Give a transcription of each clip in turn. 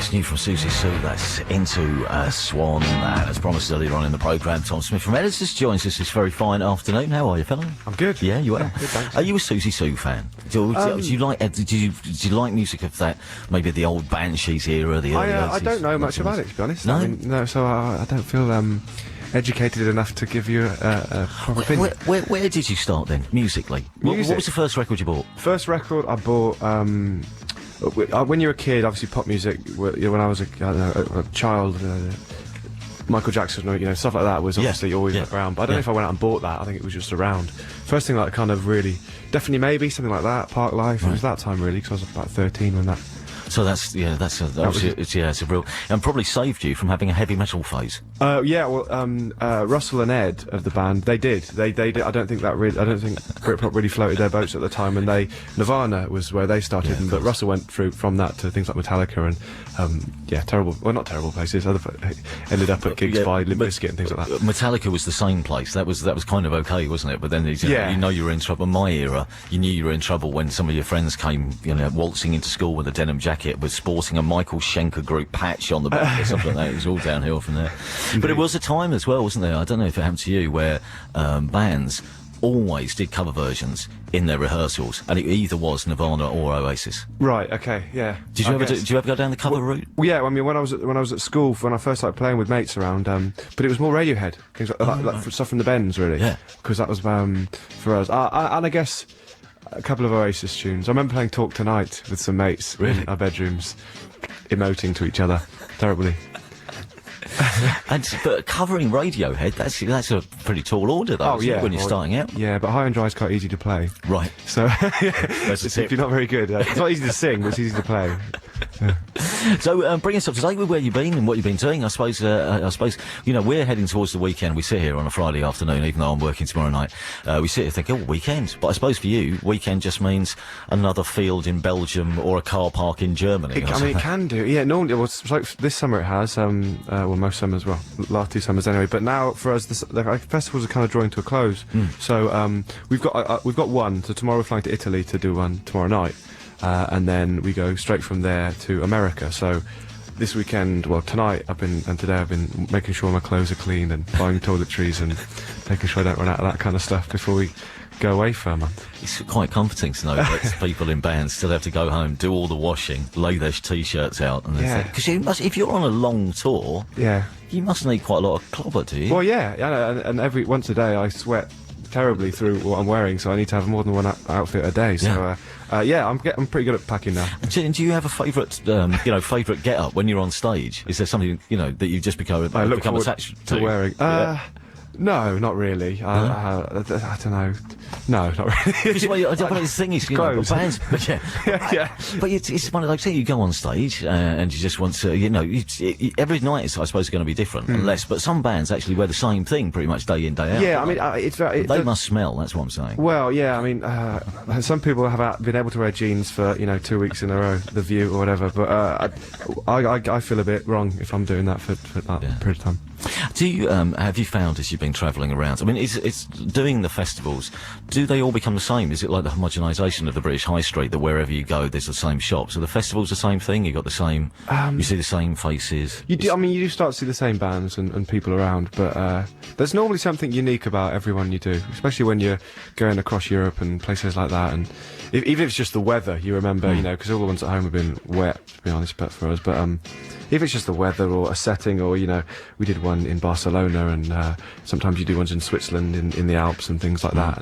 That's new from Susie Sue. That's Into Swan. And as promised earlier on in the programme, Tom Smith from Editors joins us this very fine afternoon. How are you, fella? I'm good. Yeah, you are. Yeah, good, thanks. Are you a Susie Sue fan? Do you like? Did you like music of that? Maybe the old Banshees era, the early 80s? I don't know much about it, to be honest. No? I mean, no. So I don't feel educated enough to give you a proper opinion. Where did you start then, musically? What was the first record you bought? First record I bought. When you're a kid, obviously pop music. When I was a child, Michael Jackson, stuff like that was obviously always around. But I don't know if I went out and bought that. I think it was just around. First thing like kind of really, definitely maybe something like that. Park Life. Right. It was that time really, because I was about 13 when that. So it's a real, and probably saved you from having a heavy metal phase. Russell and Ed of the band, they did. They did. I don't think Britpop really floated their boats at the time, and Nirvana was where they started, but Russell went through from that to things like Metallica and not terrible places. Ended up at gigs by Limp Bizkit and things like that. Metallica was the same place. That was kind of okay, wasn't it? But then you were in trouble. In my era, you knew you were in trouble when some of your friends came, waltzing into school with a denim jacket, was sporting a Michael Schenker Group patch on the back or something like that. It was all downhill from there. But it was a time as well, wasn't there? I don't know if it happened to you, where bands always did cover versions in their rehearsals, and it either was Nirvana or Oasis. Right. Okay. Yeah. Did you ever go down the cover route? Well, yeah. I mean, when I was at school, when I first started playing with mates around, but it was more Radiohead, things like stuff from the Bends, really. Yeah. Because that was for us, and I guess a couple of Oasis tunes. I remember playing Talk Tonight with some mates in our bedrooms, emoting to each other terribly. But covering Radiohead, that's a pretty tall order, though, when you're starting out. Yeah, but High and Dry is quite easy to play. Right. So, if you're not very good, it's not easy to sing, but it's easy to play. So, bring us up to date with where you've been and what you've been doing. I suppose, we're heading towards the weekend. We sit here on a Friday afternoon, even though I'm working tomorrow night. We sit here thinking, weekend. But I suppose for you, weekend just means another field in Belgium or a car park in Germany. It can do. Yeah, normally, like this summer it has, most summers, last 2 summers anyway. But now, for us, the festivals are kind of drawing to a close. So, we've got one. So tomorrow we're flying to Italy to do one tomorrow night. And then we go straight from there to America. So this weekend, tonight and today I've been making sure my clothes are clean and buying toiletries and making sure I don't run out of that kind of stuff before we go away for a month. It's quite comforting to know that people in bands still have to go home, do all the washing, lay their t-shirts out, and because if you're on a long tour, you must need quite a lot of clobber, do you? Well, and once a day I sweat terribly through what I'm wearing, so I need to have more than one outfit a day. So I'm pretty good at packing now. Do you have a favourite get-up when you're on stage? Is there something that you just become attached to wearing? No, not really. I don't know. No, not really. I don't know, the thing is, bands, but it's one of those things. You go on stage and you just want to, every night is, I suppose, going to be different, but some bands actually wear the same thing pretty much day in, day out. Yeah, I mean, they must smell. That's what I'm saying. Well, yeah, I mean, some people have been able to wear jeans for 2 weeks in a row, The View or whatever. But I feel a bit wrong if I'm doing that for that period of time. Do you have you found as you've been travelling around? I mean, it's doing the festivals. Do they all become the same? Is it like the homogenisation of the British High Street, that wherever you go, there's the same shops? Are the festivals the same thing? You got the same. You see the same faces. You do. I mean, you do start to see the same bands and people around, but there's normally something unique about everyone you do, especially when you're going across Europe and places like that. And even if it's just the weather, you remember, because all the ones at home have been wet, to be honest, but for us. But if it's just the weather or a setting, or we did one in Barcelona, and sometimes you do ones in Switzerland, in the Alps and things like that.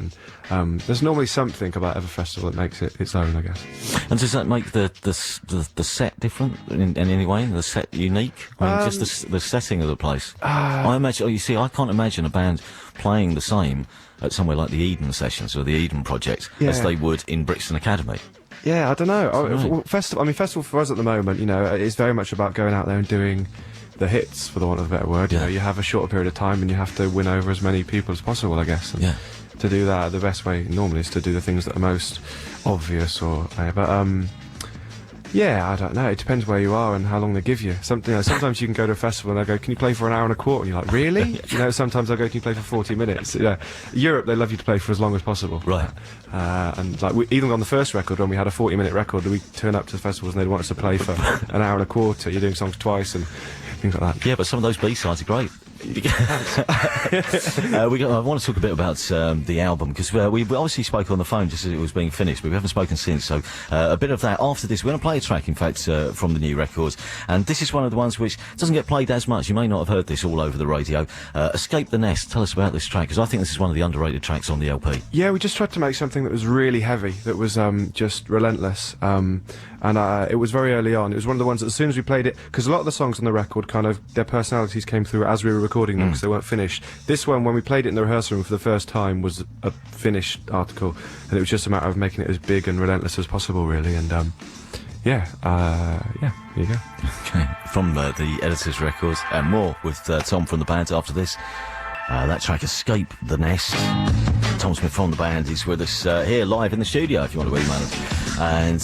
And there's normally something about every festival that makes it its own, I guess. And does that make the set different in any way? The set unique? I mean, just the setting of the place. I imagine. I can't imagine a band playing the same at somewhere like the Eden Sessions or the Eden Project as they would in Brixton Academy. Yeah, I don't know. Festival for us at the moment, is very much about going out there and doing the hits, for the want of a better word. You have a shorter period of time and you have to win over as many people as possible, I guess. And to do that, the best way normally is to do the things that are most obvious, Yeah, I don't know. It depends where you are and how long they give you. Sometimes you can go to a festival and they go, "Can you play for an hour and a quarter?" And you're like, "Really?" Sometimes they'll go, "Can you play for 40 minutes?" Europe, they love you to play for as long as possible. Right. And like even on the first record, when we had a 40-minute record, we turn up to the festivals and they'd want us to play for an hour and a quarter. You're doing songs twice and things like that. Yeah, but some of those B-sides are great. I want to talk a bit about the album, because we obviously spoke on the phone just as it was being finished, but we haven't spoken since, so a bit of that after this. We're going to play a track, in fact, from the new records, and this is one of the ones which doesn't get played as much. You may not have heard this all over the radio. Escape the Nest. Tell us about this track, because I think this is one of the underrated tracks on the LP. Yeah, we just tried to make something that was really heavy, that was just relentless, and it was very early on. It was one of the ones that as soon as we played it, because a lot of the songs on the record, kind of, their personalities came through as we were recording them, because they weren't finished. This one, when we played it in the rehearsal room for the first time, was a finished article, and it was just a matter of making it as big and relentless as possible, really, and here you go. Okay, from the Editor's Records, and more with Tom from the band after this. That track, Escape the Nest. Tom Smith from the band is with us here live in the studio, if you want to email us. And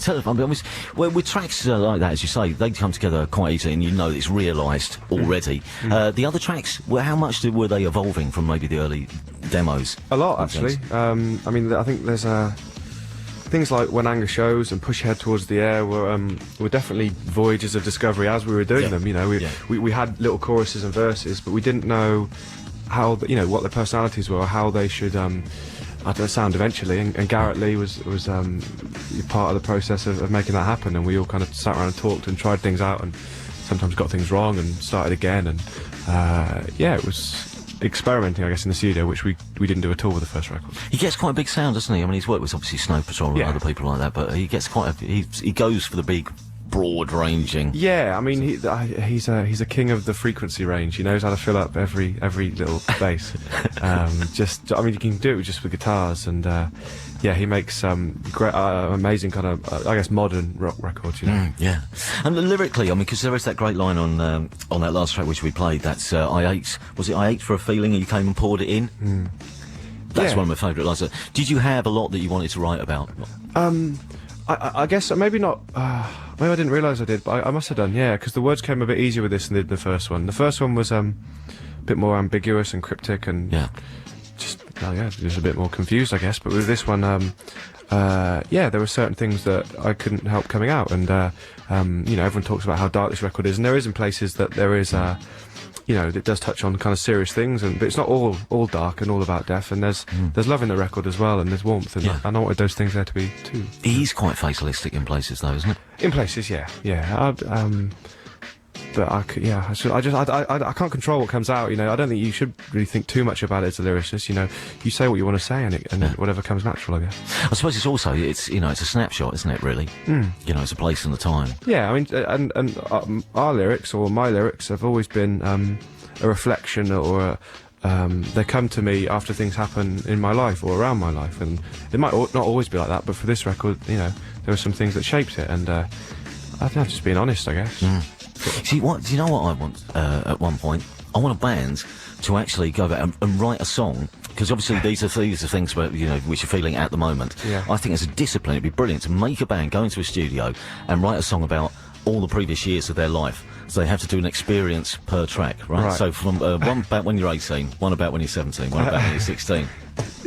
tell us, I mean, with tracks like that, as you say, they come together quite easily, and you know it's realised already. The other tracks, how much were they evolving from maybe the early demos? A lot, actually. I mean, I think there's things like When Anger Shows and Push Ahead Towards the Air were definitely voyages of discovery as we were doing them. We had little choruses and verses, but we didn't know how what their personalities were, or how they should sound eventually. And Garrett Lee was part of the process of making that happen, and we all kind of sat around and talked and tried things out, and sometimes got things wrong and started again, and it was experimenting, I guess, in the studio, which we didn't do at all with the first record. He gets quite a big sound, doesn't he? I mean, he's worked with obviously Snow Patrol and other people like that, but he gets he goes for the big, broad ranging. Yeah, I mean, he's a king of the frequency range. He knows how to fill up every little space. You can do it just with guitars, and he makes great, amazing kind of, I guess, modern rock records. Yeah, and lyrically, I mean, because there is that great line on that last track which we played. That's I ate for a feeling, and you came and poured it in. That's one of my favourite lines. Did you have a lot that you wanted to write about? I guess maybe not. Maybe I didn't realise I did, but I must have done. Yeah, because the words came a bit easier with this than they did the first one. The first one was a bit more ambiguous and cryptic, and just a bit more confused, I guess. But with this one, there were certain things that I couldn't help coming out, and everyone talks about how dark this record is, and there is in places that there is. It does touch on kind of serious things, but it's not all dark and all about death. And there's love in the record as well, and there's warmth, and I wanted those things there to be too. He's quite fatalistic in places, though, isn't he? In places, yeah. But I can't control what comes out. I don't think you should really think too much about it as a lyricist. You say what you want to say, and whatever comes natural, I guess. I suppose it's also it's a snapshot, isn't it? Really, it's a place and a time. Yeah, I mean, and our lyrics, or my lyrics, have always been a reflection, or they come to me after things happen in my life or around my life, and it might not always be like that. But for this record, there were some things that shaped it, and I think I'm just being honest, I guess. See, do you know what I want at one point? I want a band to actually go back and write a song, because obviously these are things where, which you're feeling at the moment. Yeah. I think as a discipline, it'd be brilliant to make a band go into a studio and write a song about all the previous years of their life. So they have to do an experience per track, right? So from one about when you're 18, one about when you're 17, one about when you're 16.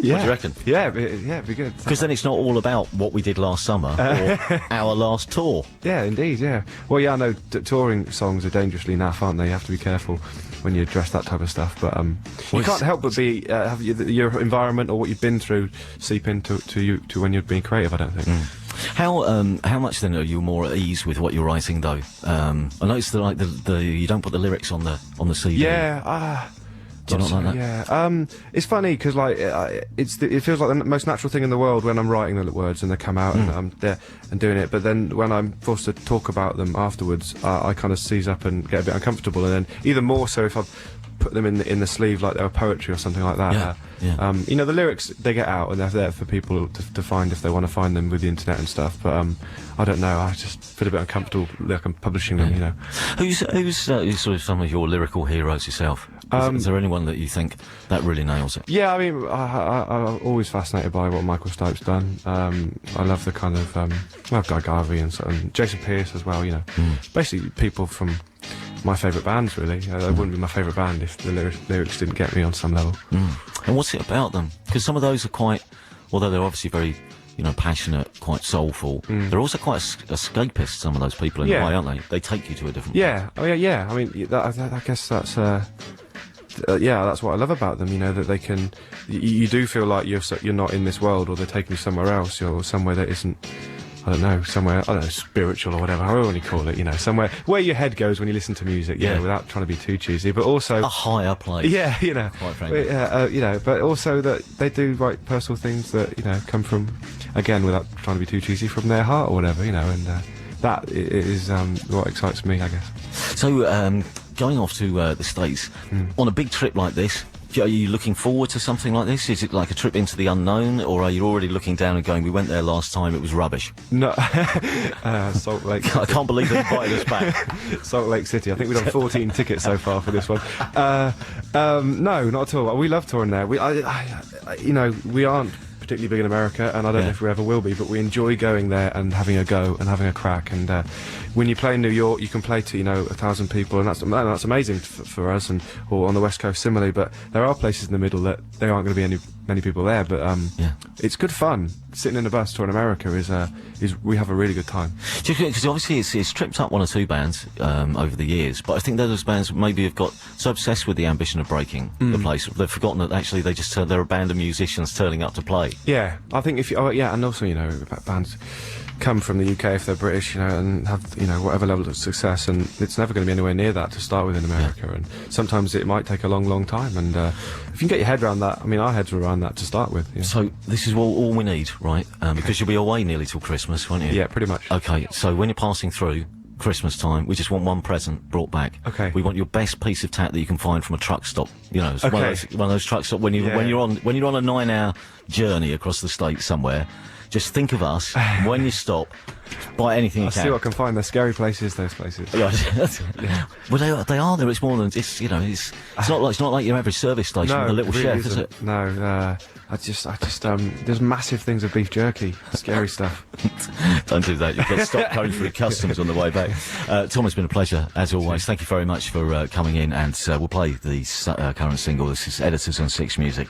Yeah. What do you reckon? Yeah, it'd be good. Because then it's not all about what we did last summer or our last tour. Yeah, indeed, yeah. Well, yeah, I know touring songs are dangerously naff, aren't they? You have to be careful when you address that type of stuff. But you can't help but have your environment or what you've been through seep into when you're being creative, I don't think. How much then are you more at ease with what you're writing, though? I noticed that you don't put the lyrics on the CD. Yeah, do you not like that? Yeah, it's funny because it feels like the most natural thing in the world when I'm writing the words and they come out and I'm there and doing it. But then when I'm forced to talk about them afterwards, I kind of seize up and get a bit uncomfortable. And then even more so if I've put them in the sleeve like they were poetry or something like that. The lyrics, they get out and they're there for people to find if they want to find them with the internet and stuff. But I don't know. I just feel a bit uncomfortable like I'm publishing them. Who's sort of some of your lyrical heroes yourself? Is there anyone that you think that really nails it? Yeah, I mean, I'm always fascinated by what Michael Stipe's done. I love the kind of, I love Guy Garvey and Jason Pearce as well, you know. Basically, people from my favourite bands, really. They wouldn't be my favourite band if the lyrics didn't get me on some level. And what's it about them? Because some of those are quite, although they're obviously very, you know, passionate, quite soulful, they're also quite escapist, some of those people, in a way, aren't they? They take you to a different place. Yeah. I mean, I guess that's... that's what I love about them. You know, that they can. You do feel like you're not in this world, or they're taking you somewhere else, or somewhere that isn't. I don't know, somewhere, I don't know, spiritual or whatever, however you call it. You know, somewhere where your head goes when you listen to music. Yeah, without trying to be too cheesy, but also a higher place. Yeah, you know, quite frankly. You know, but also that they do write personal things that, you know, come from, again, without trying to be too cheesy, from their heart or whatever. You know, and that is what excites me, I guess. So. Going off to the States, on a big trip like this, are you looking forward to something like this? Is it like a trip into the unknown, or are you already looking down and going, we went there last time, it was rubbish? No, Salt Lake. I can't believe they invited us back. Salt Lake City. I think we've done 14 tickets so far for this one. No, not at all. We love touring there. You know, we aren't particularly big in America, and I don't know if we ever will be, but we enjoy going there and having a go and having a crack. And when you play in New York, you can play to, you know, 1,000 people, and that's amazing for us, or on the West Coast similarly. But there are places in the middle that there aren't going to be many people there. But it's good fun. Sitting in a bus touring America is we have a really good time. Because obviously it's tripped up one or two bands over the years, but I think those bands maybe have got so obsessed with the ambition of breaking the place, they've forgotten that actually they're a band of musicians turning up to play. Yeah, I think and also, you know, bands come from the UK if they're British, you know, and have, you know, whatever level of success, and it's never going to be anywhere near that to start with in America, and sometimes it might take a long time, and if you can get your head around that, I mean, our heads were around that to start with. Yeah. So this is all we need, right? Because you'll be away nearly till Christmas, won't you? Yeah, pretty much. Okay, so when you're passing through Christmas time, we just want one present brought back. Okay. We want your best piece of tat that you can find from a truck stop. You know, okay. one of those truck stops when you're on a 9-hour journey across the state somewhere. Just think of us when you stop. Buy anything you can. See what I can find. They're scary places, those places. Yeah. Well, they are. It's more than it's not like your average service station with a little really chef, is it? No. I just there's massive things of beef jerky, scary stuff. Don't do that. You've got to stop going through customs on the way back. Tom, it's been a pleasure as always. Thank you very much for coming in, and we'll play the current single. This is Editors on 6 Music.